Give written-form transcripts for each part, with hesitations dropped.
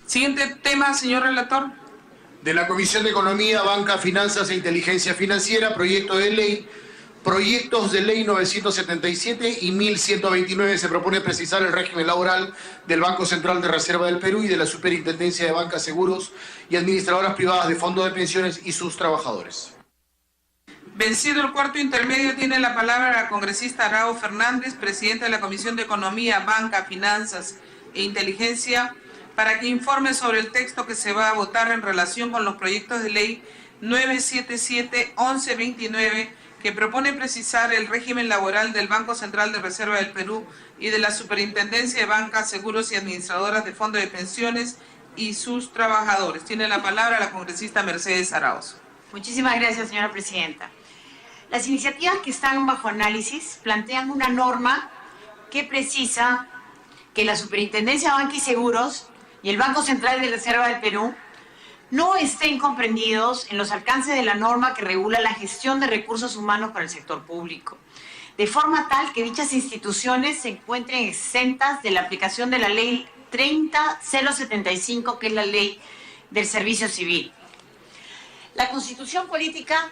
Siguiente tema, señor relator. De la Comisión de Economía, Banca, Finanzas e Inteligencia Financiera, proyectos de ley 977 y 1129. Se propone precisar el régimen laboral del Banco Central de Reserva del Perú y de la Superintendencia de Bancas, Seguros y Administradoras Privadas de Fondos de Pensiones y sus trabajadores. Vencido el cuarto intermedio, tiene la palabra la congresista Arao Fernández, presidenta de la Comisión de Economía, Banca, Finanzas e Inteligencia, para que informe sobre el texto que se va a votar en relación con los proyectos de ley 977, 1129, que propone precisar el régimen laboral del Banco Central de Reserva del Perú y de la Superintendencia de Bancas, Seguros y Administradoras de Fondos de Pensiones y sus trabajadores. Tiene la palabra la congresista Mercedes Arauz. Muchísimas gracias, señora presidenta. Las iniciativas que están bajo análisis plantean una norma que precisa que la Superintendencia de Banca y Seguros y el Banco Central de Reserva del Perú no estén comprendidos en los alcances de la norma que regula la gestión de recursos humanos para el sector público, de forma tal que dichas instituciones se encuentren exentas de la aplicación de la Ley 30.075, que es la Ley del Servicio Civil. La Constitución Política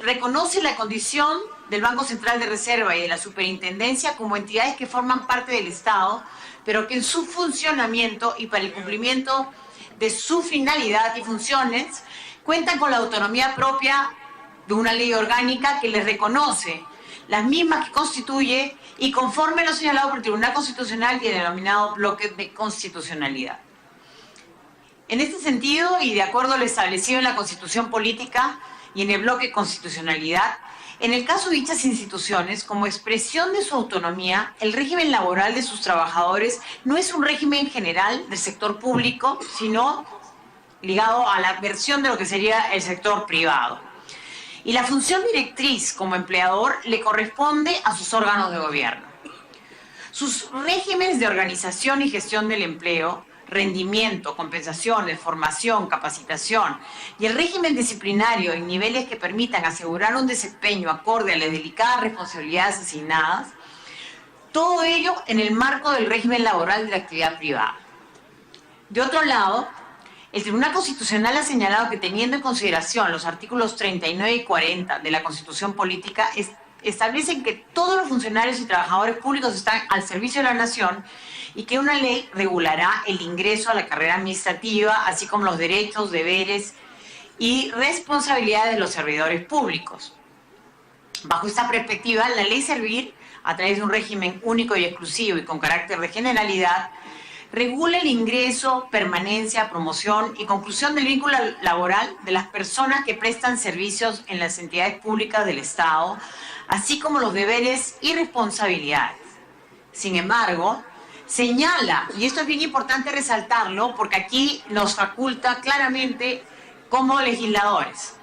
reconoce la condición del Banco Central de Reserva y de la Superintendencia como entidades que forman parte del Estado, pero que en su funcionamiento y para el cumplimiento de su finalidad y funciones cuentan con la autonomía propia de una ley orgánica que les reconoce las mismas que constituye y conforme lo señalado por el Tribunal Constitucional y el denominado bloque de constitucionalidad. En este sentido, y de acuerdo a lo establecido en la Constitución Política y en el bloque de constitucionalidad, en el caso de dichas instituciones, como expresión de su autonomía, el régimen laboral de sus trabajadores no es un régimen general del sector público, sino ligado a la versión de lo que sería el sector privado. Y la función directriz como empleador le corresponde a sus órganos de gobierno. Sus regímenes de organización y gestión del empleo, rendimiento, compensaciones, formación, capacitación y el régimen disciplinario en niveles que permitan asegurar un desempeño acorde a las delicadas responsabilidades asignadas, todo ello en el marco del régimen laboral de la actividad privada. De otro lado, el Tribunal Constitucional ha señalado que, teniendo en consideración los artículos 39 y 40 de la Constitución Política, establecen que todos los funcionarios y trabajadores públicos están al servicio de la nación y que una ley regulará el ingreso a la carrera administrativa, así como los derechos, deberes y responsabilidades de los servidores públicos. Bajo esta perspectiva, la ley Servir, a través de un régimen único y exclusivo y con carácter de generalidad, regula el ingreso, permanencia, promoción y conclusión del vínculo laboral de las personas que prestan servicios en las entidades públicas del Estado, así como los deberes y responsabilidades. Sin embargo, señala, y esto es bien importante resaltarlo porque aquí nos faculta claramente como legisladores,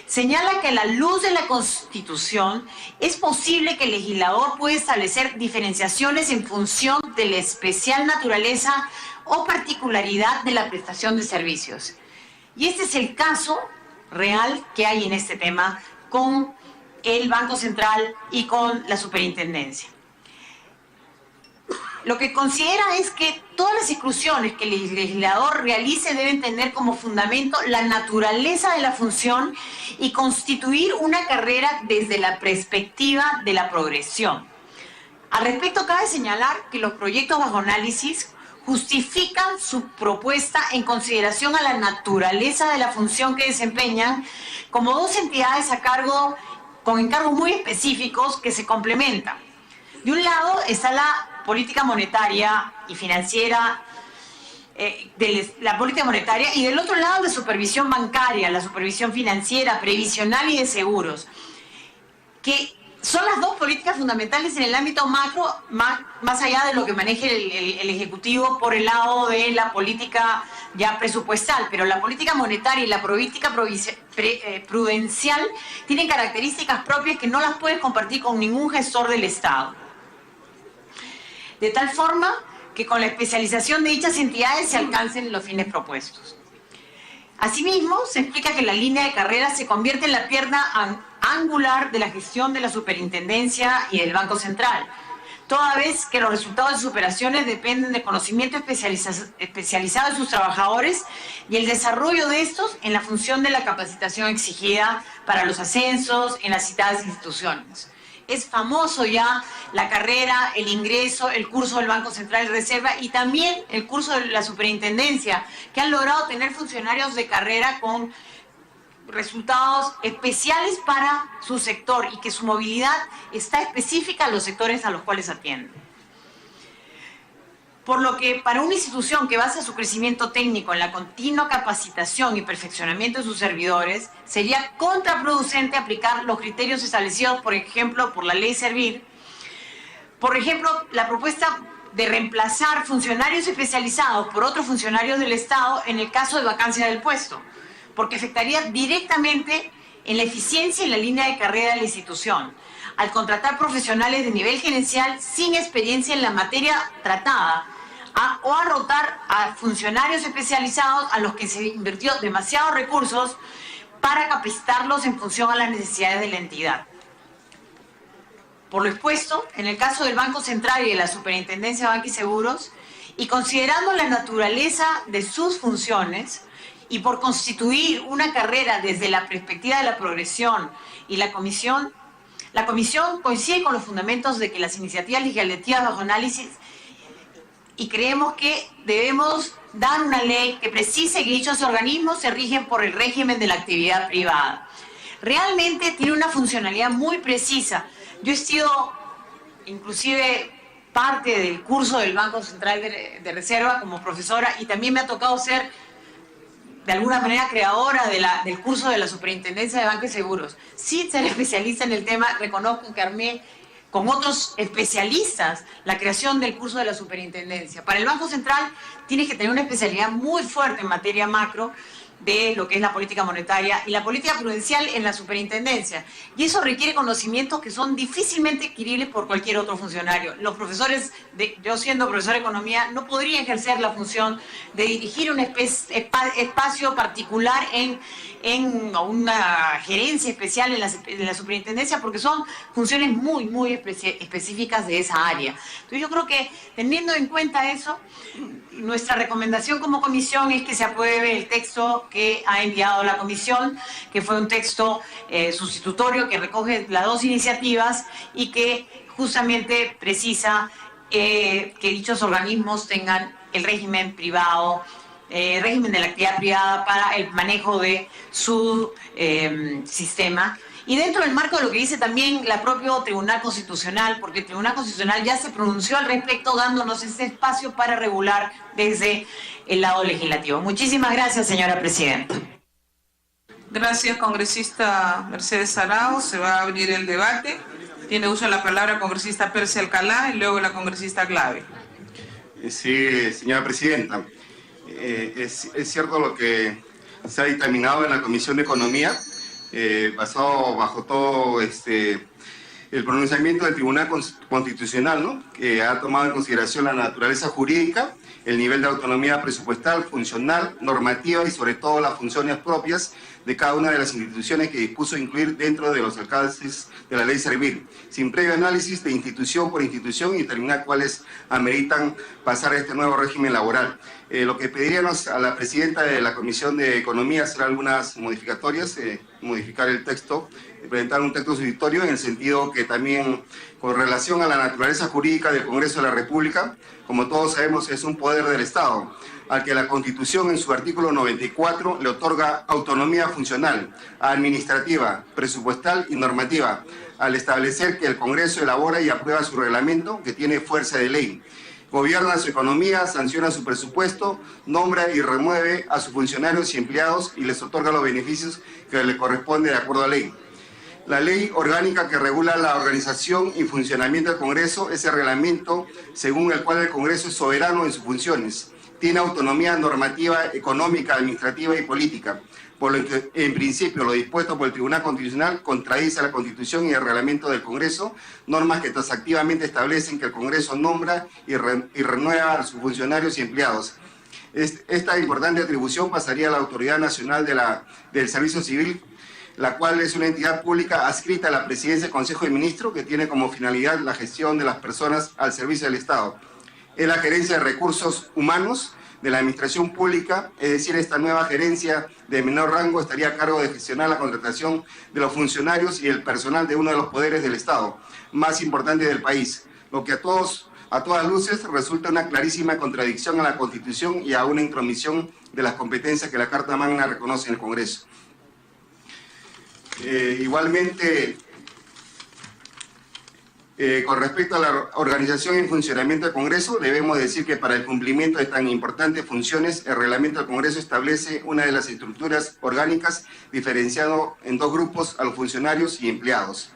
señala que a la luz de la Constitución es posible que el legislador pueda establecer diferenciaciones en función de la especial naturaleza o particularidad de la prestación de servicios. Y este es el caso real que hay en este tema con el Banco Central y con la Superintendencia. Lo que considera es que todas las exclusiones que el legislador realice deben tener como fundamento la naturaleza de la función y constituir una carrera desde la perspectiva de la progresión. Al respecto, cabe señalar que los proyectos bajo análisis justifican su propuesta en consideración a la naturaleza de la función que desempeñan como dos entidades con encargos muy específicos que se complementan. De un lado está la política monetaria y financiera, la política monetaria, y del otro lado la supervisión bancaria, la supervisión financiera, previsional y de seguros, que son las dos políticas fundamentales en el ámbito macro, más allá de lo que maneje el Ejecutivo por el lado de la política ya presupuestal, pero la política monetaria y la política prudencial tienen características propias que no las puedes compartir con ningún gestor del Estado. De tal forma que con la especialización de dichas entidades se alcancen los fines propuestos. Asimismo, se explica que la línea de carrera se convierte en la pierna angular de la gestión de la Superintendencia y del Banco Central, toda vez que los resultados de sus operaciones dependen del conocimiento especializado de sus trabajadores y el desarrollo de estos en la función de la capacitación exigida para los ascensos en las citadas instituciones. Es famoso ya la carrera, el ingreso, el curso del Banco Central de Reserva y también el curso de la Superintendencia, que han logrado tener funcionarios de carrera con resultados especiales para su sector y que su movilidad está específica a los sectores a los cuales atienden. Por lo que para una institución que basa su crecimiento técnico en la continua capacitación y perfeccionamiento de sus servidores, sería contraproducente aplicar los criterios establecidos, por ejemplo, por la Ley Servir. Por ejemplo, la propuesta de reemplazar funcionarios especializados por otros funcionarios del Estado en el caso de vacancia del puesto, porque afectaría directamente en la eficiencia y la línea de carrera de la institución, al contratar profesionales de nivel gerencial sin experiencia en la materia tratada, o a rotar a funcionarios especializados a los que se invirtió demasiados recursos para capacitarlos en función a las necesidades de la entidad. Por lo expuesto, en el caso del Banco Central y de la Superintendencia de Banca y Seguros, y considerando la naturaleza de sus funciones, y por constituir una carrera desde la perspectiva de la progresión y la comisión coincide con los fundamentos de que las iniciativas legislativas bajo análisis y creemos que debemos dar una ley que precise que dichos organismos se rigen por el régimen de la actividad privada. Realmente tiene una funcionalidad muy precisa. Yo he sido inclusive parte del curso del Banco Central de Reserva como profesora y también me ha tocado ser de alguna manera creadora del curso de la Superintendencia de Banca y Seguros. Sin ser especialista en el tema, reconozco que armé con otros especialistas la creación del curso de la Superintendencia. Para el Banco Central tienes que tener una especialidad muy fuerte en materia macro de lo que es la política monetaria y la política prudencial en la Superintendencia. Y eso requiere conocimientos que son difícilmente adquiribles por cualquier otro funcionario. Los profesores, yo siendo profesor de economía, no podría ejercer la función de dirigir un espacio particular en una gerencia especial en la Superintendencia, porque son funciones muy específicas de esa área. Entonces yo creo que teniendo en cuenta eso, nuestra recomendación como comisión es que se apruebe el texto que ha enviado la comisión, que fue un texto sustitutorio que recoge las dos iniciativas y que justamente precisa que dichos organismos tengan el régimen privado, régimen de la actividad privada para el manejo de su sistema. Y dentro del marco de lo que dice también la propio Tribunal Constitucional, porque el Tribunal Constitucional ya se pronunció al respecto dándonos ese espacio para regular desde el lado legislativo. Muchísimas gracias, señora presidenta. Gracias, congresista Mercedes Arao. Se va a abrir el debate. Tiene uso de la palabra el congresista Percy Alcalá y luego la congresista Glave. Sí, señora presidenta. Es cierto lo que se ha dictaminado en la Comisión de Economía, basado bajo todo el pronunciamiento del Tribunal Constitucional, ¿no? Que ha tomado en consideración la naturaleza jurídica, el nivel de autonomía presupuestal, funcional, normativa y sobre todo las funciones propias de cada una de las instituciones que dispuso incluir dentro de los alcances de la Ley Servir, sin previo análisis de institución por institución y determinar cuáles ameritan pasar a este nuevo régimen laboral. Lo que pediríamos a la presidenta de la Comisión de Economía hacer algunas modificatorias, modificar el texto, presentar un texto sustitutorio en el sentido que también con relación a la naturaleza jurídica del Congreso de la República, como todos sabemos es un poder del Estado, al que la Constitución en su artículo 94 le otorga autonomía funcional, administrativa, presupuestal y normativa, al establecer que el Congreso elabora y aprueba su reglamento que tiene fuerza de ley. Gobierna su economía, sanciona su presupuesto, nombra y remueve a sus funcionarios y empleados y les otorga los beneficios que le corresponde de acuerdo a ley. La ley orgánica que regula la organización y funcionamiento del Congreso es el reglamento según el cual el Congreso es soberano en sus funciones. Tiene autonomía normativa, económica, administrativa y política, por lo que en principio lo dispuesto por el Tribunal Constitucional contradice la Constitución y el reglamento del Congreso, normas que taxativamente establecen que el Congreso nombra y renueva a sus funcionarios y empleados. Esta importante atribución pasaría a la Autoridad Nacional del Servicio Civil, la cual es una entidad pública adscrita a la Presidencia del Consejo de Ministros, que tiene como finalidad la gestión de las personas al servicio del Estado. Es la Gerencia de Recursos Humanos de la Administración Pública, es decir, esta nueva gerencia de menor rango estaría a cargo de gestionar la contratación de los funcionarios y el personal de uno de los poderes del Estado más importantes del país, lo que a todas luces resulta una clarísima contradicción a la Constitución y a una intromisión de las competencias que la Carta Magna reconoce en el Congreso. Igualmente, con respecto a la organización y funcionamiento del Congreso, debemos decir que para el cumplimiento de tan importantes funciones, el reglamento del Congreso establece una de las estructuras orgánicas diferenciado en dos grupos a los funcionarios y empleados.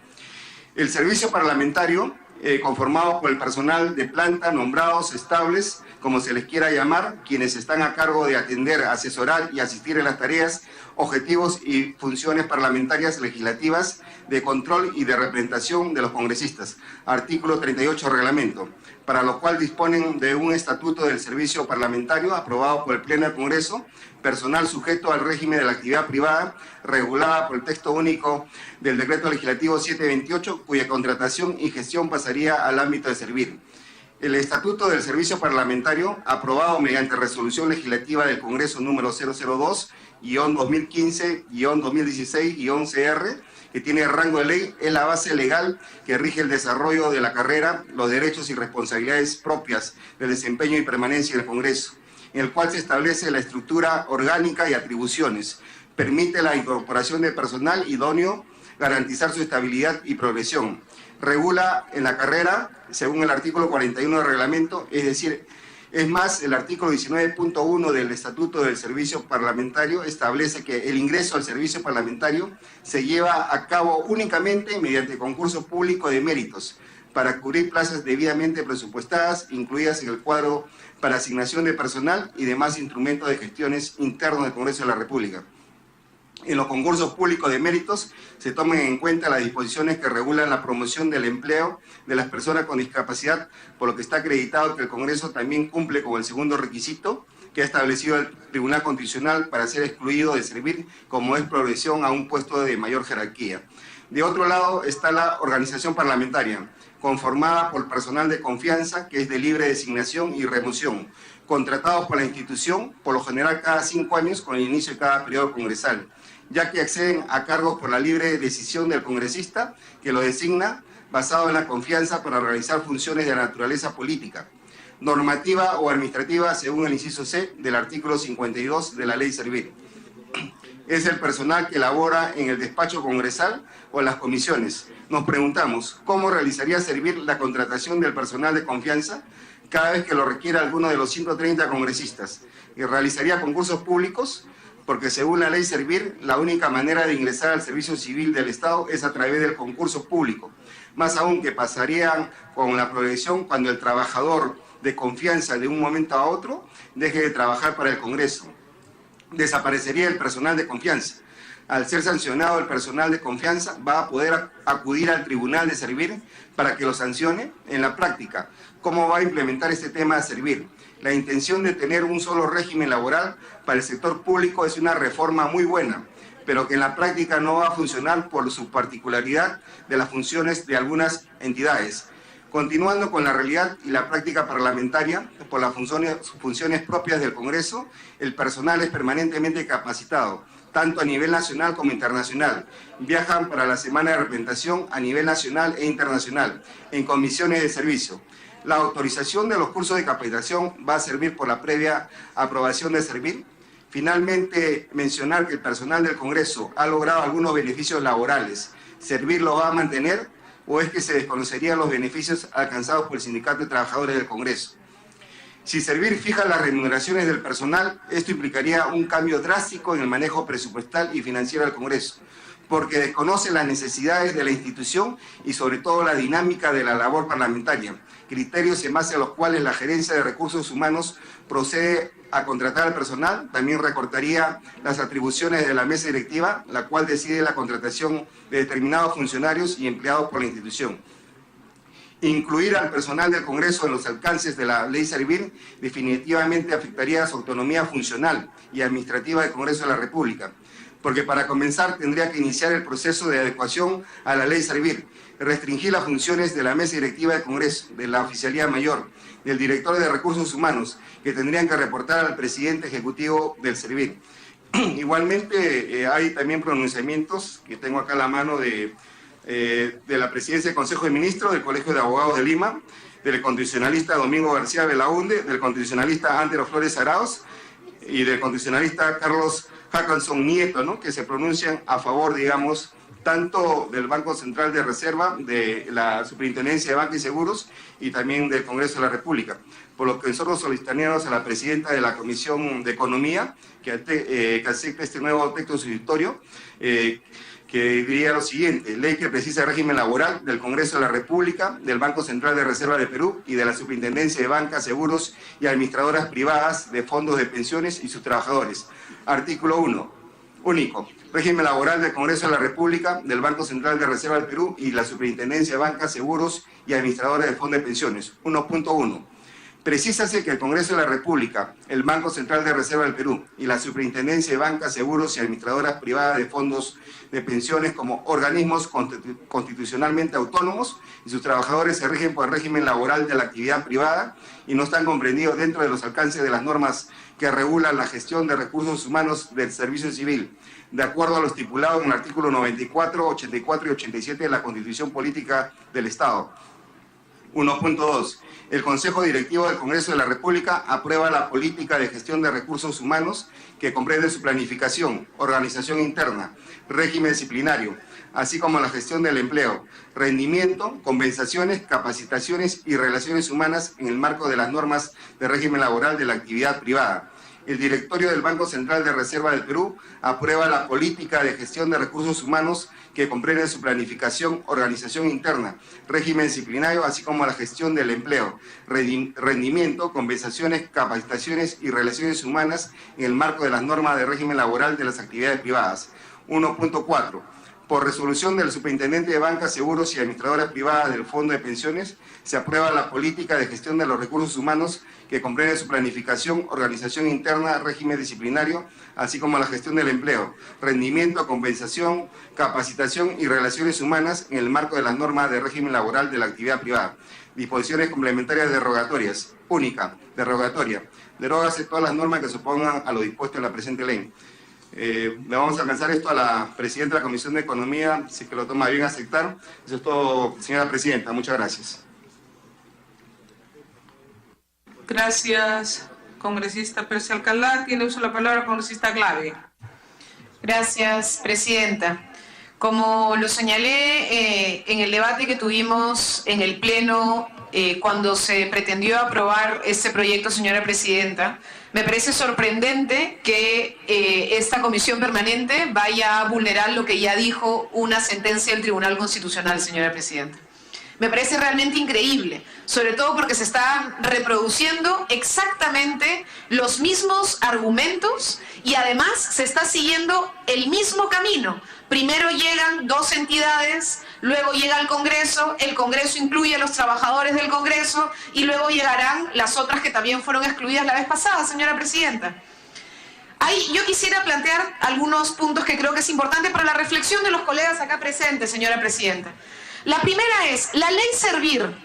El servicio parlamentario, conformado por el personal de planta, nombrados, estables, como se les quiera llamar, quienes están a cargo de atender, asesorar y asistir en las tareas, objetivos y funciones parlamentarias legislativas de control y de representación de los congresistas. Artículo 38 del reglamento, para lo cual disponen de un estatuto del servicio parlamentario aprobado por el Pleno del Congreso, personal sujeto al régimen de la actividad privada, regulada por el texto único del Decreto Legislativo 728, cuya contratación y gestión pasaría al ámbito de servir. El Estatuto del Servicio Parlamentario, aprobado mediante resolución legislativa del Congreso número 002-2015-2016-CR, que tiene rango de ley, es la base legal que rige el desarrollo de la carrera, los derechos y responsabilidades propias del desempeño y permanencia del Congreso, en el cual se establece la estructura orgánica y atribuciones, permite la incorporación de personal idóneo, garantizar su estabilidad y progresión. Regula en la carrera, según el artículo 41 del reglamento, es decir, es más, el artículo 19.1 del Estatuto del Servicio Parlamentario establece que el ingreso al servicio parlamentario se lleva a cabo únicamente mediante concurso público de méritos para cubrir plazas debidamente presupuestadas, incluidas en el cuadro para asignación de personal y demás instrumentos de gestiones internos del Congreso de la República. En los concursos públicos de méritos se toman en cuenta las disposiciones que regulan la promoción del empleo de las personas con discapacidad, por lo que está acreditado que el Congreso también cumple con el segundo requisito que ha establecido el Tribunal Constitucional para ser excluido de servir, como es progresión a un puesto de mayor jerarquía. De otro lado está la organización parlamentaria, conformada por personal de confianza, que es de libre designación y remoción, contratados por la institución, por lo general cada 5 años con el inicio de cada periodo congresal, ya que acceden a cargos por la libre decisión del congresista, que lo designa basado en la confianza para realizar funciones de naturaleza política, normativa o administrativa, según el inciso C del artículo 52 de la Ley Servir. Es el personal que labora en el despacho congresal o en las comisiones. Nos preguntamos, ¿cómo realizaría Servir la contratación del personal de confianza cada vez que lo requiera alguno de los 130 congresistas? ¿Y realizaría concursos públicos? Porque según la Ley Servir, la única manera de ingresar al servicio civil del Estado es a través del concurso público. Más aún que pasarían con la progresión cuando el trabajador de confianza de un momento a otro deje de trabajar para el Congreso. Desaparecería el personal de confianza. Al ser sancionado el personal de confianza, va a poder acudir al Tribunal de Servir para que lo sancione. En la práctica, ¿cómo va a implementar este tema de Servir? La intención de tener un solo régimen laboral para el sector público es una reforma muy buena, pero que en la práctica no va a funcionar por su particularidad de las funciones de algunas entidades. Continuando con la realidad y la práctica parlamentaria, por las funciones propias del Congreso, el personal es permanentemente capacitado, tanto a nivel nacional como internacional. Viajan para la semana de representación a nivel nacional e internacional, en comisiones de servicio. La autorización de los cursos de capacitación va a servir por la previa aprobación de Servir. Finalmente, mencionar que el personal del Congreso ha logrado algunos beneficios laborales. ¿Servir lo va a mantener o es que se desconocerían los beneficios alcanzados por el Sindicato de Trabajadores del Congreso? Si Servir fija las remuneraciones del personal, esto implicaría un cambio drástico en el manejo presupuestal y financiero del Congreso, porque desconoce las necesidades de la institución y sobre todo la dinámica de la labor parlamentaria, criterios en base a los cuales la Gerencia de Recursos Humanos procede a contratar al personal. También recortaría las atribuciones de la mesa directiva, la cual decide la contratación de determinados funcionarios y empleados por la institución. Incluir al personal del Congreso en los alcances de la Ley Servir definitivamente afectaría su autonomía funcional y administrativa del Congreso de la República, porque para comenzar tendría que iniciar el proceso de adecuación a la ley Servir, restringir las funciones de la mesa directiva del Congreso, de la Oficialía Mayor, del director de Recursos Humanos, que tendrían que reportar al presidente ejecutivo del Servir. Igualmente hay también pronunciamientos que tengo acá a la mano de la presidencia del Consejo de Ministros, del Colegio de Abogados de Lima, del constitucionalista Domingo García Belaunde, del constitucionalista Antero Flores Arauz y del constitucionalista Carlos Hackanson Nieto, ¿no?, que se pronuncian a favor, digamos, tanto del Banco Central de Reserva, de la Superintendencia de Banca y Seguros y también del Congreso de la República. Por lo que nosotros solicitaríamos a la presidenta de la Comisión de Economía que acepte este nuevo texto sustitutorio, que diría lo siguiente: ley que precisa el régimen laboral del Congreso de la República, del Banco Central de Reserva de Perú y de la Superintendencia de Banca, Seguros y Administradoras Privadas de Fondos de Pensiones y sus trabajadores. Artículo 1. Único. Régimen laboral del Congreso de la República, del Banco Central de Reserva del Perú y la Superintendencia de Banca, Seguros y Administradores de Fondos de Pensiones. 1.1. Precísase que el Congreso de la República, el Banco Central de Reserva del Perú y la Superintendencia de Banca, Seguros y Administradoras Privadas de Fondos de Pensiones como organismos constitucionalmente autónomos y sus trabajadores se rigen por el régimen laboral de la actividad privada y no están comprendidos dentro de los alcances de las normas que regulan la gestión de recursos humanos del servicio civil, de acuerdo a lo estipulado en el artículo 94, 84 y 87 de la Constitución Política del Estado. 1.2. El Consejo Directivo del Congreso de la República aprueba la política de gestión de recursos humanos que comprende su planificación, organización interna, régimen disciplinario, así como la gestión del empleo, rendimiento, compensaciones, capacitaciones y relaciones humanas en el marco de las normas de régimen laboral de la actividad privada. El directorio del Banco Central de Reserva del Perú aprueba la política de gestión de recursos humanos que comprende su planificación, organización interna, régimen disciplinario, así como la gestión del empleo, rendimiento, compensaciones, capacitaciones y relaciones humanas en el marco de las normas de régimen laboral de las actividades privadas. 1.4. Por resolución del Superintendente de Banca, Seguros y Administradoras Privadas del Fondo de Pensiones, se aprueba la política de gestión de los recursos humanos que comprende su planificación, organización interna, régimen disciplinario, así como la gestión del empleo, rendimiento, compensación, capacitación y relaciones humanas en el marco de las normas de régimen laboral de la actividad privada. Disposiciones complementarias derogatorias. Única, derogatoria. Derógase todas las normas que se opongan a lo dispuesto en la presente ley. Le vamos a alcanzar esto a la presidenta de la Comisión de Economía, si es que lo toma bien aceptar. Eso es todo, señora presidenta. Muchas gracias. Gracias, congresista Pérez Alcalá. Tiene uso la palabra congresista Glave. Gracias, presidenta. Como lo señalé en el debate que tuvimos en el Pleno cuando se pretendió aprobar este proyecto, señora presidenta, me parece sorprendente que esta comisión permanente vaya a vulnerar lo que ya dijo una sentencia del Tribunal Constitucional, señora presidenta. Me parece realmente increíble, sobre todo porque se están reproduciendo exactamente los mismos argumentos y además se está siguiendo el mismo camino. Primero llegan dos entidades, luego llega el Congreso incluye a los trabajadores del Congreso y luego llegarán las otras que también fueron excluidas la vez pasada, señora presidenta. Ahí yo quisiera plantear algunos puntos que creo que es importante para la reflexión de los colegas acá presentes, señora presidenta. La primera es, ¿la ley Servir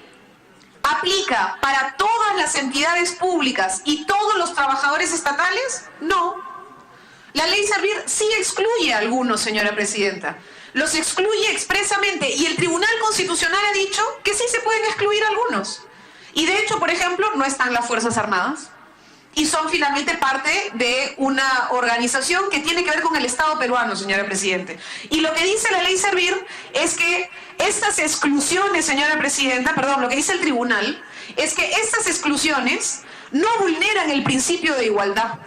aplica para todas las entidades públicas y todos los trabajadores estatales? No. La ley Servir sí excluye a algunos, señora presidenta. Los excluye expresamente y el Tribunal Constitucional ha dicho que sí se pueden excluir algunos. Y de hecho, por ejemplo, no están las Fuerzas Armadas y son finalmente parte de una organización que tiene que ver con el Estado peruano, señora presidenta. Y lo que dice la ley Servir es que estas exclusiones, señora presidenta, perdón, lo que dice el tribunal es que estas exclusiones no vulneran el principio de igualdad.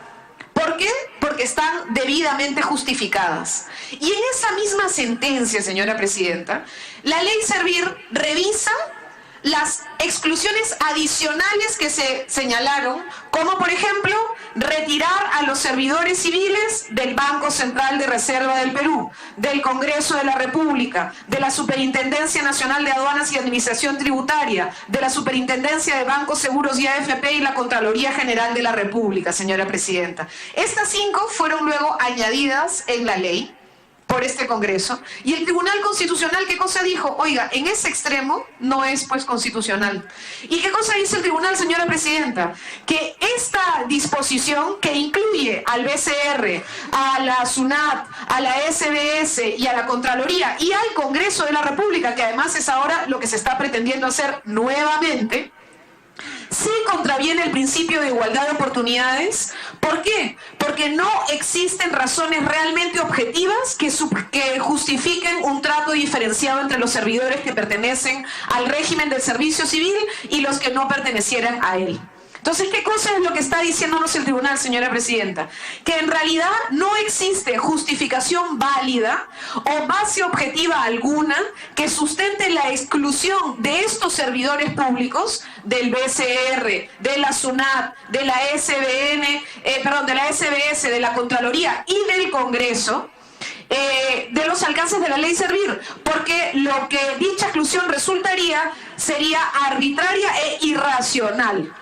¿Por qué? Porque están debidamente justificadas. Y en esa misma sentencia, señora presidenta, la ley Servir revisa las exclusiones adicionales que se señalaron, como por ejemplo, retirar retirar a los servidores civiles del Banco Central de Reserva del Perú, del Congreso de la República, de la Superintendencia Nacional de Aduanas y Administración Tributaria, de la Superintendencia de Bancos, Seguros y AFP y la Contraloría General de la República, señora presidenta. Estas 5 fueron luego añadidas en la ley por este Congreso, y el Tribunal Constitucional, ¿qué cosa dijo? Oiga, en ese extremo no es pues constitucional. ¿Y qué cosa dice el Tribunal, señora presidenta? Que esta disposición que incluye al BCR, a la SUNAT, a la SBS y a la Contraloría y al Congreso de la República, que además es ahora lo que se está pretendiendo hacer nuevamente, sí contraviene el principio de igualdad de oportunidades. ¿Por qué? Porque no existen razones realmente objetivas que justifiquen un trato diferenciado entre los servidores que pertenecen al régimen del servicio civil y los que no pertenecieran a él. Entonces, ¿qué cosa es lo que está diciéndonos el tribunal, señora presidenta? Que en realidad no existe justificación válida o base objetiva alguna que sustente la exclusión de estos servidores públicos del BCR, de la SUNAT, de la de la SBS, de la Contraloría y del Congreso, de los alcances de la ley Servir, porque lo que dicha exclusión resultaría sería arbitraria e irracional.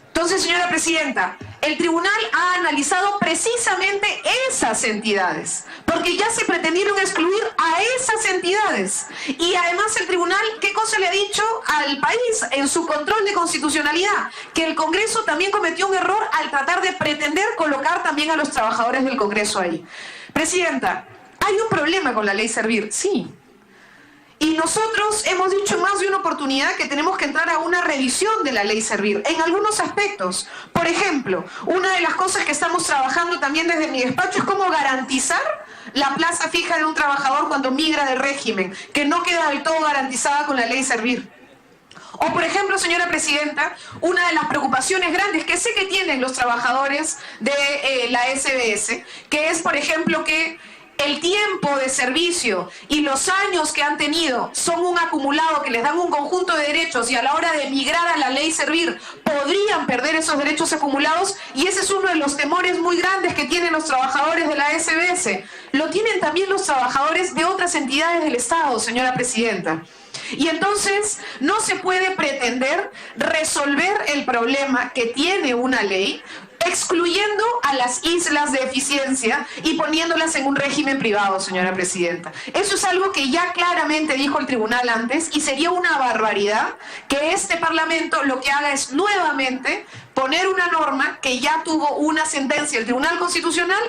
Entonces, señora presidenta, el tribunal ha analizado precisamente esas entidades, porque ya se pretendieron excluir a esas entidades. Y además el tribunal, ¿qué cosa le ha dicho al país en su control de constitucionalidad? Que el Congreso también cometió un error al tratar de pretender colocar también a los trabajadores del Congreso ahí. Presidenta, ¿hay un problema con la ley Servir? Sí. Y nosotros hemos dicho en más de una oportunidad que tenemos que entrar a una revisión de la ley Servir en algunos aspectos. Por ejemplo, una de las cosas que estamos trabajando también desde mi despacho es cómo garantizar la plaza fija de un trabajador cuando migra del régimen, que no queda del todo garantizada con la ley Servir. O por ejemplo, señora presidenta, una de las preocupaciones grandes que sé que tienen los trabajadores de la SBS, que es por ejemplo que el tiempo de servicio y los años que han tenido son un acumulado que les dan un conjunto de derechos, y a la hora de migrar a la ley Servir podrían perder esos derechos acumulados, y ese es uno de los temores muy grandes que tienen los trabajadores de la SBS. Lo tienen también los trabajadores de otras entidades del Estado, señora presidenta. Y entonces no se puede pretender resolver el problema que tiene una ley excluyendo a las islas de eficiencia y poniéndolas en un régimen privado, señora presidenta. Eso es algo que ya claramente dijo el tribunal antes, y sería una barbaridad que este Parlamento lo que haga es nuevamente poner una norma que ya tuvo una sentencia del Tribunal Constitucional.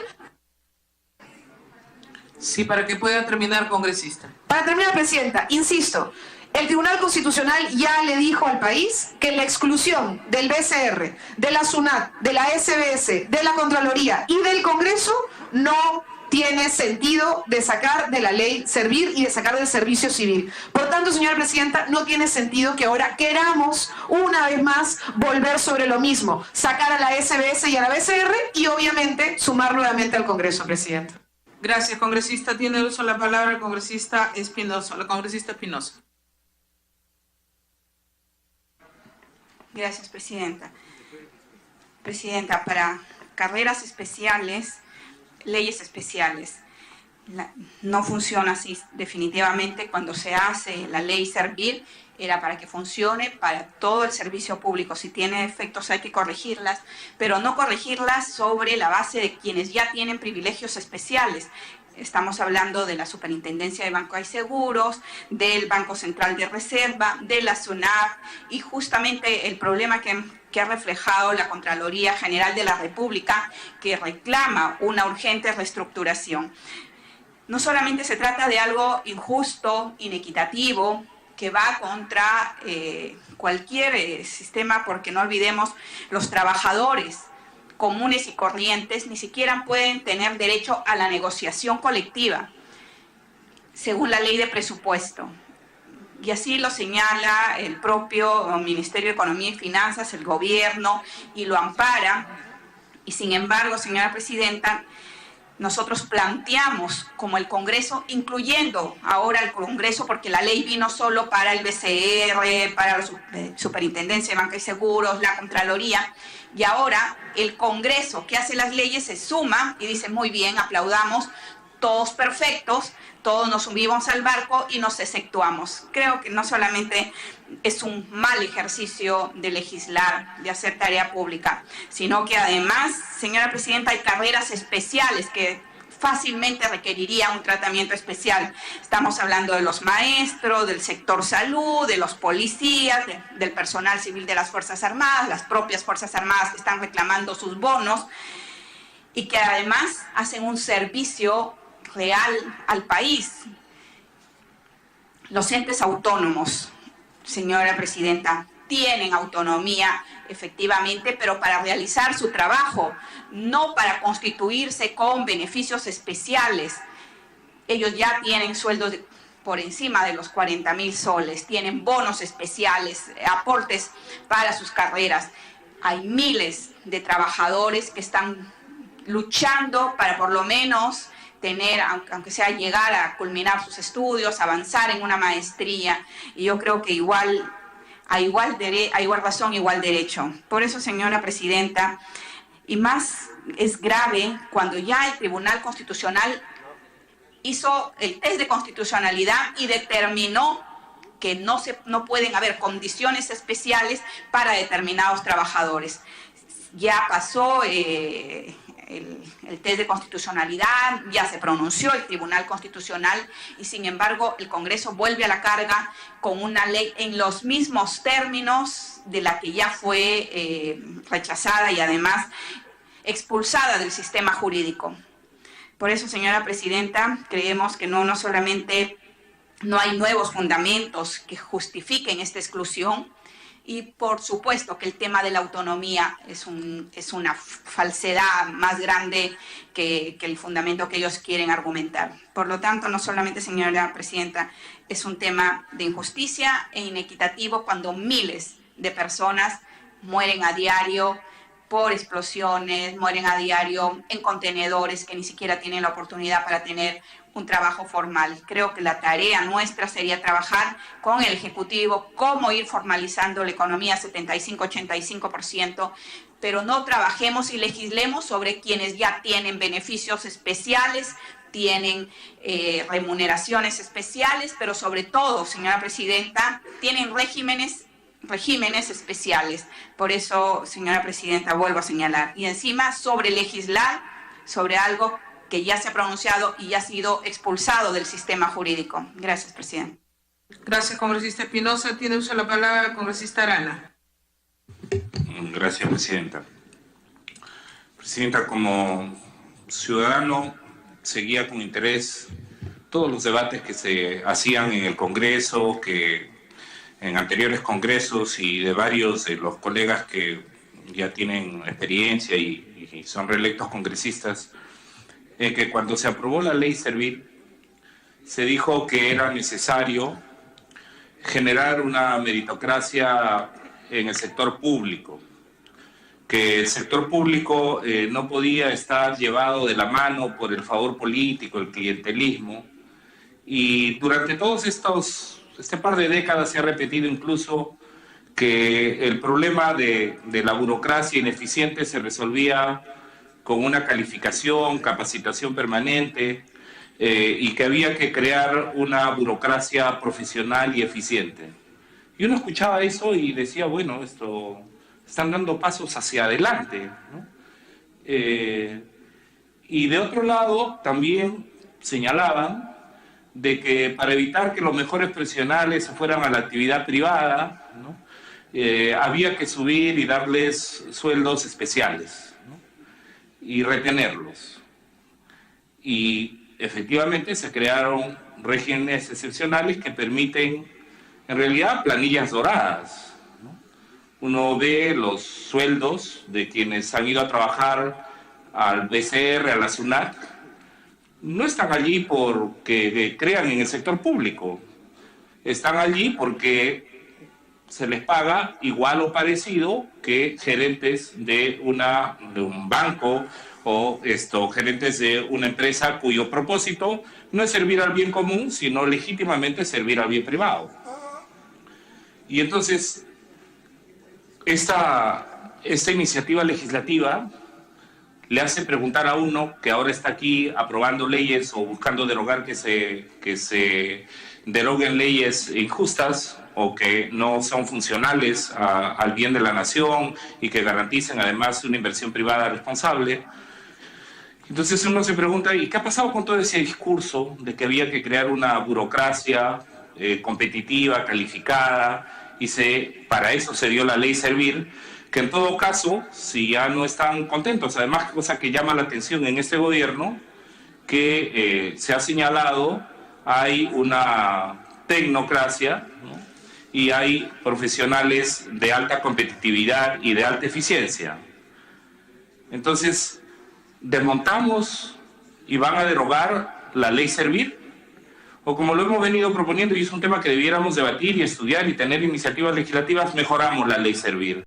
Sí, para que pueda terminar, congresista. Para terminar, presidenta, insisto, el Tribunal Constitucional ya le dijo al país que la exclusión del BCR, de la SUNAT, de la SBS, de la Contraloría y del Congreso no tiene sentido de sacar de la ley Servir y de sacar del servicio civil. Por tanto, señora presidenta, no tiene sentido que ahora queramos una vez más volver sobre lo mismo, sacar a la SBS y a la BCR y obviamente sumar nuevamente al Congreso, presidenta. Gracias, congresista. Tiene uso la palabra el congresista Espinosa, la congresista Espinosa. Gracias, presidenta. Presidenta, para carreras especiales, leyes especiales, no funciona así definitivamente. Cuando se hace la ley Servir, era para que funcione para todo el servicio público. Si tiene efectos hay que corregirlas, pero no corregirlas sobre la base de quienes ya tienen privilegios especiales. Estamos hablando de la Superintendencia de Bancos y Seguros, del Banco Central de Reserva, de la SUNAT, y justamente el problema que ha reflejado la Contraloría General de la República, que reclama una urgente reestructuración. No solamente se trata de algo injusto, inequitativo, que va contra cualquier sistema, porque no olvidemos, los trabajadores comunes y corrientes ni siquiera pueden tener derecho a la negociación colectiva, según la ley de presupuesto. Y así lo señala el propio Ministerio de Economía y Finanzas, el gobierno, y lo ampara. Y sin embargo, señora presidenta, nosotros planteamos como el Congreso, incluyendo ahora el Congreso, porque la ley vino solo para el BCR, para la Superintendencia de Bancos y Seguros, la Contraloría, Y ahora el Congreso que hace las leyes se suma y dice, muy bien, aplaudamos, todos perfectos, todos nos subimos al barco y nos exceptuamos. Creo que no solamente es un mal ejercicio de legislar, de hacer tarea pública, sino que además, señora presidenta, hay carreras especiales que fácilmente requeriría un tratamiento especial. Estamos hablando de los maestros, del sector salud, de los policías, del personal civil de las Fuerzas Armadas, las propias Fuerzas Armadas que están reclamando sus bonos y que además hacen un servicio real al país. Los entes autónomos, señora presidenta, tienen autonomía efectivamente, pero para realizar su trabajo, no para constituirse con beneficios especiales. Ellos ya tienen sueldos por encima de los 40.000 soles, tienen bonos especiales, aportes para sus carreras. Hay miles de trabajadores que están luchando para por lo menos tener, aunque sea llegar a culminar sus estudios, avanzar en una maestría, y yo creo que a igual razón, igual derecho. Por eso, señora presidenta, y más es grave cuando ya el Tribunal Constitucional hizo el test de constitucionalidad y determinó que no pueden haber condiciones especiales para determinados trabajadores. Ya pasó el test de constitucionalidad, ya se pronunció el Tribunal Constitucional y sin embargo el Congreso vuelve a la carga con una ley en los mismos términos de la que ya fue rechazada y además expulsada del sistema jurídico. Por eso, señora presidenta, creemos que no solamente no hay nuevos fundamentos que justifiquen esta exclusión, y por supuesto que el tema de la autonomía es una falsedad más grande que el fundamento que ellos quieren argumentar. Por lo tanto, no solamente, señora presidenta, es un tema de injusticia e inequitativo cuando miles de personas mueren a diario por explosiones, mueren a diario en contenedores que ni siquiera tienen la oportunidad para tener un trabajo formal. Creo que la tarea nuestra sería trabajar con el Ejecutivo, cómo ir formalizando la economía 75-85%, pero no trabajemos y legislemos sobre quienes ya tienen beneficios especiales, tienen remuneraciones especiales, pero sobre todo, señora presidenta, tienen regímenes especiales. Por eso, señora presidenta, vuelvo a señalar. Y encima, sobre legislar sobre algo que ya se ha pronunciado y ya ha sido expulsado del sistema jurídico. Gracias, presidente. Gracias, congresista Espinosa. Tiene uso de la palabra congresista Arana. Gracias, presidenta. Presidenta, como ciudadano, seguía con interés todos los debates que se hacían en el Congreso, que en anteriores congresos, y de varios de los colegas que ya tienen experiencia y son reelectos congresistas, en que cuando se aprobó la ley Servil, se dijo que era necesario generar una meritocracia en el sector público, que el sector público no podía estar llevado de la mano por el favor político, el clientelismo, y durante todos este par de décadas se ha repetido incluso que el problema de la burocracia ineficiente se resolvía con una calificación, capacitación permanente, y que había que crear una burocracia profesional y eficiente. Y uno escuchaba eso y decía, bueno, están dando pasos hacia adelante, ¿no? Y de otro lado también señalaban de que para evitar que los mejores profesionales se fueran a la actividad privada, ¿no? Había que subir y darles sueldos especiales, ¿no? Y retenerlos. Y efectivamente se crearon regímenes excepcionales que permiten, en realidad, planillas doradas, ¿no? Uno ve los sueldos de quienes han ido a trabajar al BCR, a la SUNAT, no están allí porque crean en el sector público, están allí porque se les paga igual o parecido que gerentes de un banco o gerentes de una empresa cuyo propósito no es servir al bien común, sino legítimamente servir al bien privado. Y entonces, esta esta iniciativa legislativa le hace preguntar a uno que ahora está aquí aprobando leyes o buscando derogar que se deroguen leyes injustas o que no son funcionales al bien de la nación y que garanticen además una inversión privada responsable. Entonces uno se pregunta, ¿y qué ha pasado con todo ese discurso de que había que crear una burocracia competitiva, calificada, y para eso se dio la ley Servir, que en todo caso, si ya no están contentos, además cosa que llama la atención en este gobierno, que se ha señalado, hay una tecnocracia, ¿no? Y hay profesionales de alta competitividad y de alta eficiencia. Entonces, ¿desmontamos y van a derogar la ley Servir? O como lo hemos venido proponiendo, y es un tema que debiéramos debatir y estudiar y tener iniciativas legislativas, mejoramos la ley Servir.